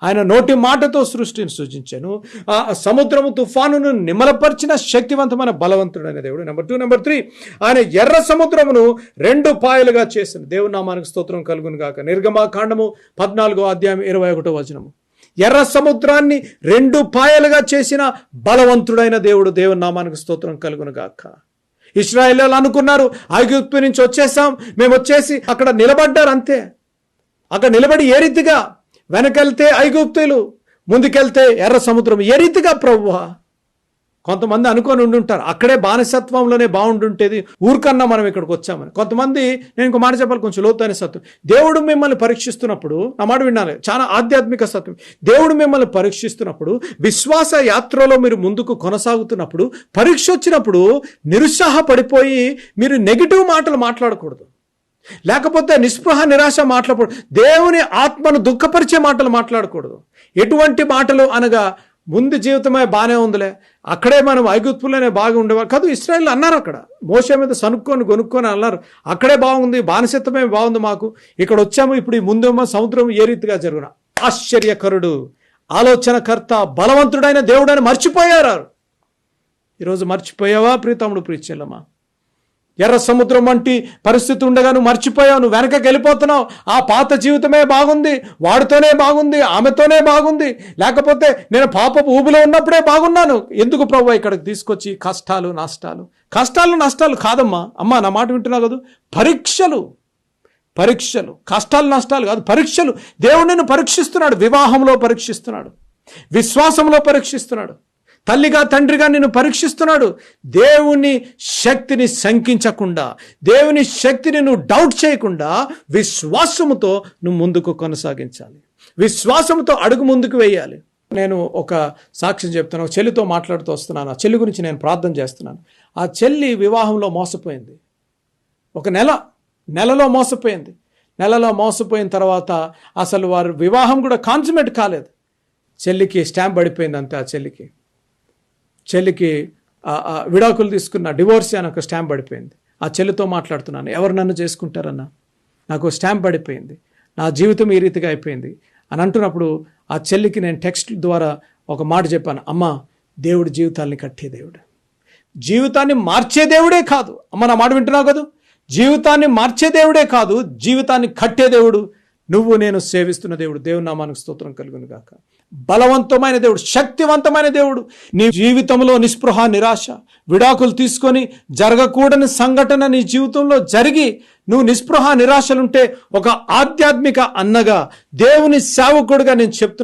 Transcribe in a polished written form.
ఆయన నోటి మాటతో సృష్టిని సృజించాను. ఆ సముద్రము తుఫానును నిమ్మలపరిచిన శక్తివంతమైన బలవంతుడైన దేవుడు. నెంబర్ 3 ఆయన ఎర్ర సముద్రమును 2 పాయలుగా చేసిన దేవుని నామానికి స్తోత్రం కలుగును గాక. నిర్గమాకాండము 14వ అధ్యాయం 21వ వచనము. ఎర్ర సముద్రాన్ని 2 పాయలుగా చేసిన బలవంతుడైన దేవుడు. దేవుని నామానికి స్తోత్రం కలుగును గాక. ఇశ్రాయేలీయులు అనుకున్నారు ఐగుప్తు నుంచి వచ్చేసాం, మేము వచ్చేసి అక్కడ నిలబడ్డారు అంతే. అక్కడ నిలబడి ఏ రీతిగా వెనకెళ్తే ఐగుప్తులు, ముందుకెళ్తే ఎర్ర సముద్రం, ఏ రీతిగా ప్రభువా? కొంతమంది అనుకొని ఉండుంటారు అక్కడే బానిసత్వంలోనే బాగుండుంటేది, ఊరికన్నా మనం ఇక్కడికి వచ్చామని. కొంతమంది, నేను ఇంకో మాట చెప్పాలి, కొంచెం లోతైన సత్యం. దేవుడు మిమ్మల్ని పరీక్షిస్తున్నప్పుడు, నా మాట వినాలి, చాలా ఆధ్యాత్మిక సత్యం. దేవుడు మిమ్మల్ని పరీక్షిస్తున్నప్పుడు, విశ్వాస యాత్రలో మీరు ముందుకు కొనసాగుతున్నప్పుడు, పరీక్ష వచ్చినప్పుడు నిరుత్సాహపడిపోయి మీరు నెగిటివ్ మాటలు మాట్లాడకూడదు. లేకపోతే నిస్పృహ నిరాశ మాట్లాడకూడదు. దేవుని ఆత్మను దుఃఖపరిచే మాటలు మాట్లాడకూడదు. ఎటువంటి మాటలు అనగా, ముందు జీవితమే బాగానే ఉందిలే, అక్కడే మనం ఐగుప్తులోనే బాగా ఉండేవారు కాదు. ఇశ్రాయేలు అన్నారు, అక్కడ మోషే మీద కొనుక్కొని అన్నారు, అక్కడే బాగుంది, బానిసత్వమే బాగుంది మాకు, ఇక్కడ వచ్చాము, ఇప్పుడు ఈ ముందేమో సముద్రం ఏ రీతిగా జరుగున. ఆశ్చర్యకరుడు, ఆలోచనకర్త, బలవంతుడైన దేవుడని మర్చిపోయారు. ఈరోజు మర్చిపోయావా ప్రీతముడు, ప్రీచెల్లమ్మా? ఎర్ర సముద్రం వంటి పరిస్థితి ఉండగా నువ్వు మర్చిపోయావు, నువ్వు వెనకకి వెళ్ళిపోతున్నావు. ఆ పాత జీవితమే బాగుంది, వాడితోనే బాగుంది, ఆమెతోనే బాగుంది, లేకపోతే నేను పాపపు ఊబిలో ఉన్నప్పుడే బాగున్నాను. ఎందుకు ప్రభువా ఇక్కడికి తీసుకొచ్చి కష్టాలు నష్టాలు కాదమ్మా. అమ్మా, నా మాట వింటున్నావు కదా? పరీక్షలు, కష్టాలు నష్టాలు కాదు, పరీక్షలు. దేవుడు నిన్ను పరీక్షిస్తున్నాడు. వివాహంలో పరీక్షిస్తున్నాడు, విశ్వాసంలో పరీక్షిస్తున్నాడు, తల్లిగా తండ్రిగా నిన్ను పరీక్షిస్తున్నాడు. దేవుని శక్తిని శంకించకుండా, దేవుని శక్తిని నువ్వు డౌట్ చేయకుండా విశ్వాసముతో నువ్వు ముందుకు కొనసాగించాలి. విశ్వాసంతో అడుగు ముందుకు వేయాలి. నేను ఒక సాక్ష్యం చెప్తాను. ఒక చెల్లితో మాట్లాడుతూ వస్తున్నాను. ఆ చెల్లి గురించి నేను ప్రార్థన చేస్తున్నాను. ఆ చెల్లి వివాహంలో మోసపోయింది. ఒక నెలలో మోసపోయింది. నెలలో మోసపోయిన తర్వాత అసలు వారి వివాహం కూడా కాన్సుమేట్ కాలేదు. చెల్లికి స్టాంప్ పడిపోయింది అంతే. ఆ చెల్లికి విడాకులు తీసుకున్న డివోర్స్ అని ఒక స్టాంప్ పడిపోయింది. ఆ చెల్లితో మాట్లాడుతున్నాను. ఎవరు నన్ను చేసుకుంటారన్నా? నాకు స్టాంప్ పడిపోయింది, నా జీవితం ఈ రీతిగా అయిపోయింది అని అంటున్నప్పుడు ఆ చెల్లికి నేను టెక్స్ట్ ద్వారా ఒక మాట చెప్పాను. అమ్మ, దేవుడు జీవితాన్ని కట్టే దేవుడు, జీవితాన్ని మార్చే దేవుడే కాదు. అమ్మ, నా మాట వింటున్నావు కదా? జీవితాన్ని మార్చే దేవుడే కాదు, జీవితాన్ని కట్టే దేవుడు నువ్వు నేను సేవిస్తున్న దేవుడు. దేవుని నామానికి స్తోత్రం కలుగును గాక. బలవంతమైన దేవుడు, శక్తివంతమైన దేవుడు. నీ జీవితంలో నిస్పృహ నిరాశ, విడాకులు తీసుకొని జరగకూడని సంఘటన నీ జీవితంలో జరిగి నువ్వు నిస్పృహ నిరాశలుంటే, ఒక ఆధ్యాత్మిక అన్నగా, దేవుని సేవకుడిగా నేను చెప్తున్నా,